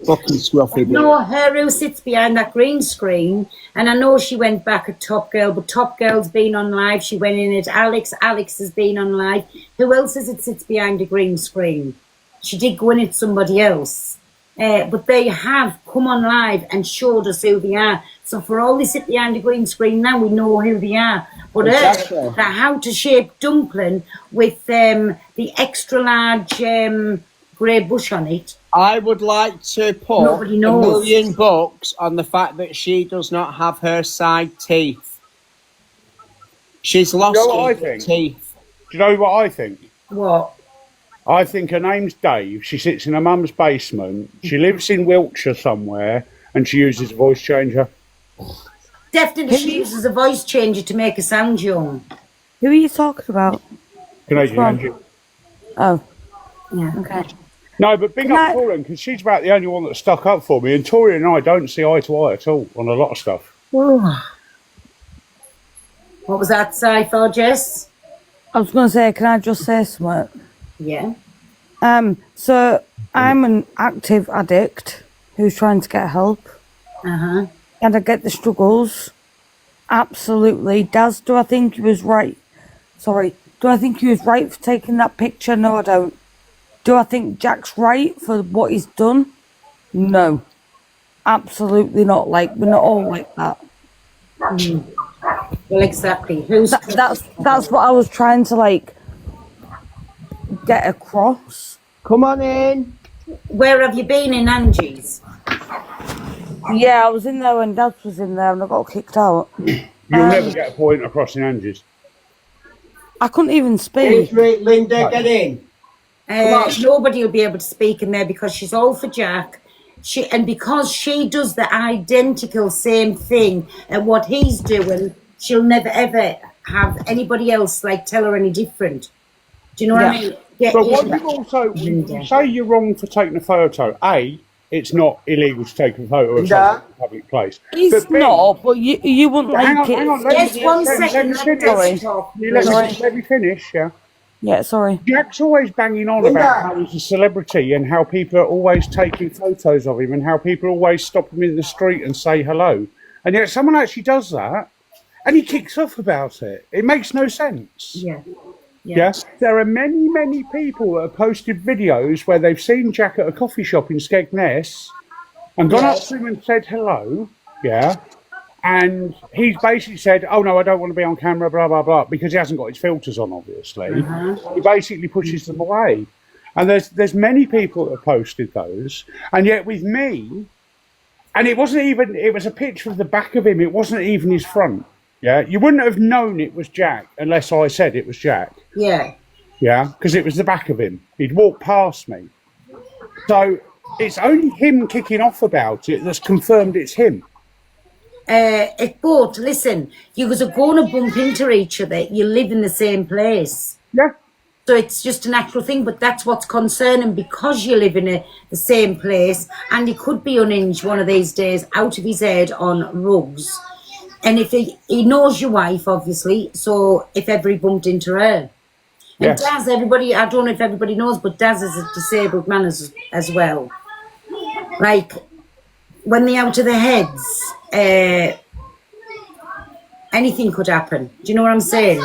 Fucking scruffy bitch. No, her who sits behind that green screen, and I know she went back at Top Girl, but Top Girl's been on live. She went in at Alex. Alex has been on live. Who else is it sits behind the green screen? She did go in at somebody else. But they have come on live and showed us who they are. So for all they sit behind the green screen now, we know who they are. But Exactly. the how to shape dumpling with the extra large grey bush on it. I would like to put Nobody $1 knows. million on the fact that she does not have her side teeth. She's lost You know what I her think? teeth. Do you know what I think? What? I think her name's Dave. She sits in her mum's basement. She lives in Wiltshire somewhere and she uses a voice changer. Definitely she uses a voice changer to make a sound young. Who are you talking about? Canadian From? Angie. Oh. Yeah. Okay. No, but big up Torian because she's about the only one that stuck up for me. And Torian and I don't see eye to eye at all on a lot of stuff. What was that say for, Jess? I was going to say, can I just say something? Yeah. So I'm an active addict who's trying to get help. Uh-huh. And I get the struggles. Absolutely. Daz, do I think he was right? Sorry. Do I think he was right for taking that picture? No, I don't. Do I think Jack's right for what he's done? No. Absolutely not. Like, we're not all like that. Well, exactly. Who's that's what I was trying to, like, get across. Come on in. Where have you been in Angie's? Yeah, I was in there when Dad was in there and I got kicked out. You'll never get a point across in Angie's. I couldn't even speak. Linda, get in. Nobody will be able to speak in there because she's all for Jack. Because she does the identical same thing at what he's doing, she'll never ever have anybody else like tell her any different. Do you know what I mean? Yeah, But what you also, you say you're wrong for taking a photo. A, it's not illegal to take a photo of Yeah. something in a public place. It's But Ben, not, but you wouldn't hang like on, it. hang on. Just one Let second. me finish. Sorry. Let me finish, yeah. Yeah, sorry. Jack's always banging on about how he's a celebrity and how people are always taking photos of him and how people always stop him in the street and say hello. And yet someone actually does that and he kicks off about it. It makes no sense. Yeah. Yes, there are many, many people that have posted videos where they've seen Jack at a coffee shop in Skegness and gone up to him and said hello, yeah, and he's basically said, oh no, I don't want to be on camera, blah, blah, blah, because he hasn't got his filters on, obviously. He basically pushes them away. And there's many people that have posted those, and yet with me, and it wasn't even, it was a picture of the back of him, it wasn't even his front. Yeah, you wouldn't have known it was Jack unless I said it was Jack. Yeah. Yeah, because it was the back of him. He'd walked past me. So it's only him kicking off about it that's confirmed it's him. But listen, you guys are going to bump into each other. You live in the same place. Yeah. So it's just a natural thing, but that's what's concerning because you live in the same place and he could be unhinged one of these days, out of his head on rugs. And if he knows your wife, obviously, so if ever he bumped into her. And Yes. Daz, everybody, I don't know if everybody knows, but Daz is a disabled man as well. Like, when they're out of their heads, anything could happen. Do you know what I'm saying?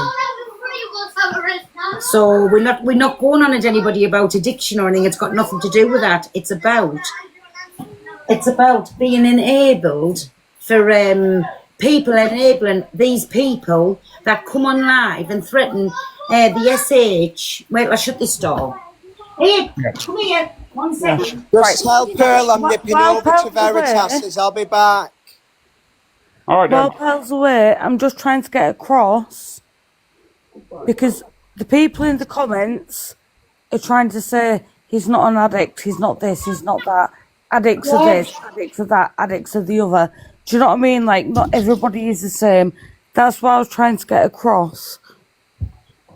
So we're not going on at anybody about addiction or anything. It's got nothing to do with that. It's about being enabled for people enabling these people that come on live and threaten the SH. Wait, I'll shut this door. Hey, come here. 1 second. Just tell Pearl I'm nipping While over to Pearl's away- Veritas's. I'll be back. All right, While then. Pearl's away, I'm just trying to get across because the people in the comments are trying to say he's not an addict, he's not this, he's not that. Addicts are this, addicts are that, addicts are the other. Do you know what I mean? Like, not everybody is the same. That's what I was trying to get across.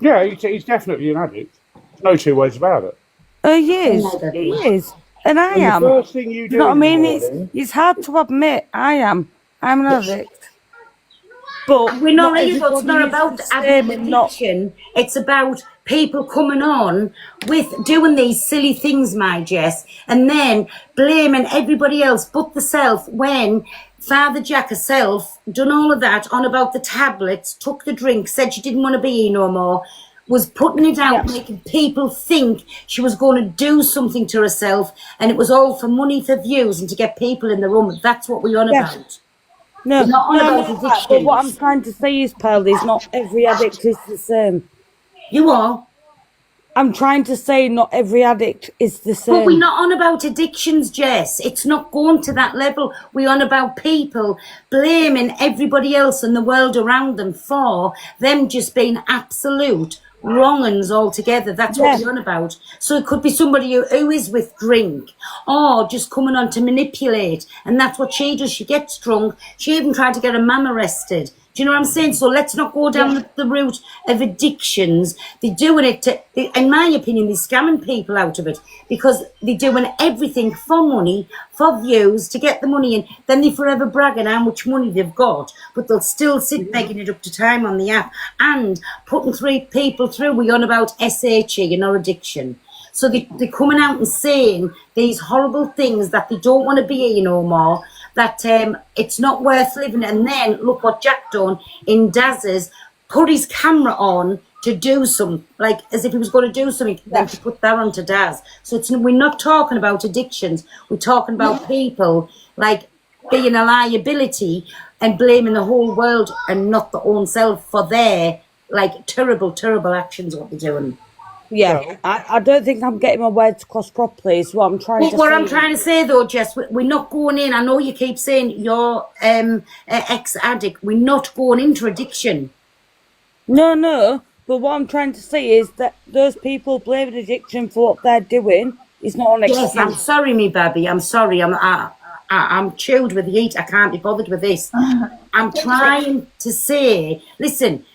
Yeah, he's definitely an addict. No two ways about it. He is. He is. And I And the am. first thing you do know what I in the mean? morning- It's hard to admit I am. I'm an addict. But We're not not really, it's not everybody about is the same and not- addiction. It's about people coming on with doing these silly things, my Jess, and then blaming everybody else but the self when Father Jack herself done all of that on about the tablets, took the drink, said she didn't want to be here no more, was putting it out, making people think she was going to do something to herself, and it was all for money, for views, and to get people in the room. That's what we're on Yeah. about. No, We're not on no, about no, but what I'm addictions. trying to say is, Pearl, is not every addict is the same. You are? I'm trying to say not every addict is the same. But we're not on about addictions, Jess. It's not going to that level. We're on about people blaming everybody else in the world around them for them just being absolute wrong-uns altogether. That's what we're on about. So it could be somebody who is with drink or just coming on to manipulate. And that's what she does. She gets drunk. She even tried to get her mum arrested. Do you know what I'm saying? So let's not go down the route of addictions. They're doing it to, in my opinion, they're scamming people out of it because they're doing everything for money, for views, to get the money in. Then they forever bragging how much money they've got, but they'll still sit begging it up to time on the app and putting people through. We're on about SHE, addiction. So they're coming out and saying these horrible things that they don't want to be here no more, that it's not worth living. And then look what Jack done in Daz's, put his camera on to do something, like as if he was going to do something, then to put that onto Daz. So we're not talking about addictions. We're talking about people like being a liability and blaming the whole world and not their own self for their like terrible, terrible actions, what they're doing. Yeah, I don't think I'm getting my words across properly. Is what I'm trying But to what say. I'm trying to say though, Jess, we're not going in. I know you keep saying you're ex-addict. We're not going into addiction. No. But what I'm trying to say is that those people blaming addiction for what they're doing is not an excuse. Yes, I'm sorry, me baby. I'm sorry. I'm chilled with the heat. I can't be bothered with this. I'm trying to say, listen,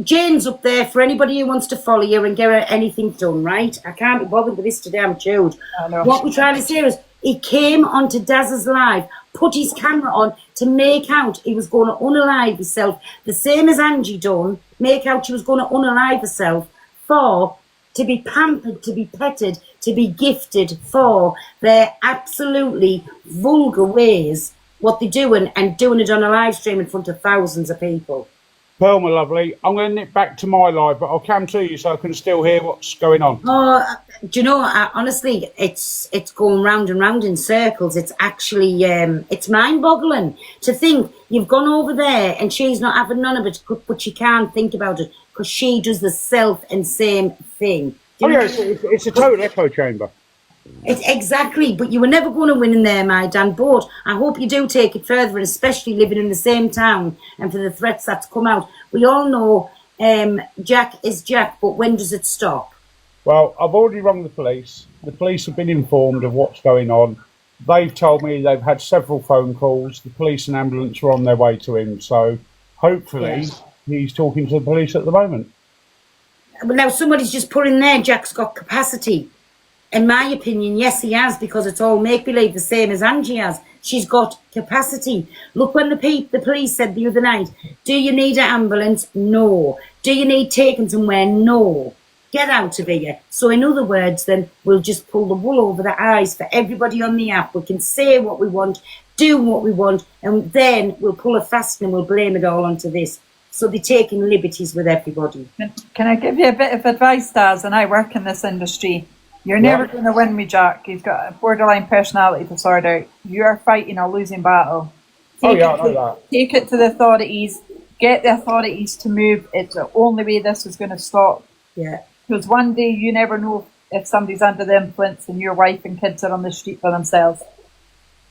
Jane's up there for anybody who wants to follow you and get her anything done, right? I can't be bothered with this today. I'm chilled. What we're trying to say is He came onto Daz's live, put his camera on to make out he was going to unalive himself, the same as Angie done, make out she was going to unalive herself for to be pampered, to be petted, to be gifted for their absolutely vulgar ways, what they're doing, and doing it on a live stream in front of thousands of people. Pearl, my lovely, I'm going to nip back to my live, but I'll come to you so I can still hear what's going on. Oh, do you know, honestly, it's going round and round in circles. It's actually, it's mind-boggling to think you've gone over there and she's not having none of it, but she can't think about it because she does the self and same thing. Oh, yeah, it's a total echo chamber. It's exactly, but you were never going to win in there, my Dan. But I hope you do take it further, and especially living in the same town and for the threats that's come out. We all know Jack is Jack, but when does it stop? Well, I've already rung the police. The police have been informed of what's going on. They've told me they've had several phone calls. The police and ambulance are on their way to him. So hopefully he's talking to the police at the moment. But now somebody's just put in there, Jack's got capacity. In my opinion, yes, he has, because it's all make-believe, the same as Angie has. She's got capacity. Look, when the police said the other night, do you need an ambulance? No. Do you need taken somewhere? No. Get out of here. So in other words, then, we'll just pull the wool over the eyes for everybody on the app. We can say what we want, do what we want, and then we'll pull a fast and we'll blame it all onto this. So they're taking liberties with everybody. Can I give you a bit of advice, Daz? And I work in this industry. You're never going to win me, Jack. He's got a borderline personality disorder. You are fighting a losing battle. Take it to the authorities. Get the authorities to move. It's the only way this is going to stop. Yeah. Because one day you never know if somebody's under the influence and your wife and kids are on the street by themselves.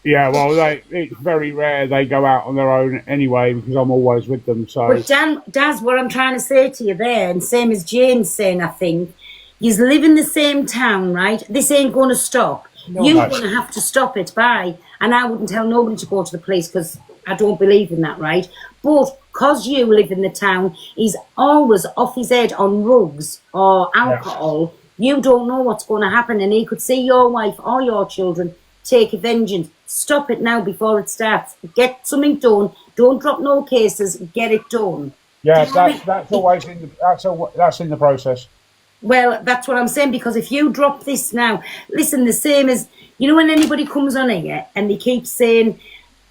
Yeah, well, it's very rare they go out on their own anyway because I'm always with them. So, but Daz, what I'm trying to say to you there, and same as James saying, I think, you live in the same town, right? This ain't going to stop. You're going to have to stop it by, and I wouldn't tell nobody to go to the police because I don't believe in that, right? But because you live in the town, he's always off his head on drugs or alcohol. You don't know what's going to happen, and he could see your wife or your children take a vengeance. Stop it now before it starts. Get something done. Don't drop no cases. Get it done. Yeah, that's always in that's in the process. Well, that's what I'm saying, because if you drop this now, listen, the same as, you know, when anybody comes on here and they keep saying,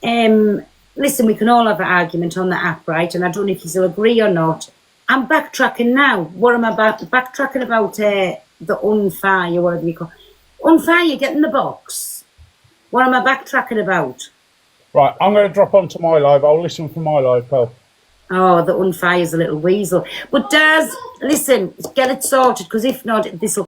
listen, we can all have an argument on the app, right? And I don't know if you'll agree or not. I'm backtracking now. What am I backtracking about? The unfire, whatever you call it. Unfire, get in the box. What am I backtracking about? Right, I'm going to drop onto my live. I'll listen from my live, Pearl. Oh, the unfire's a little weasel. But Daz, listen, get it sorted, because if not, this will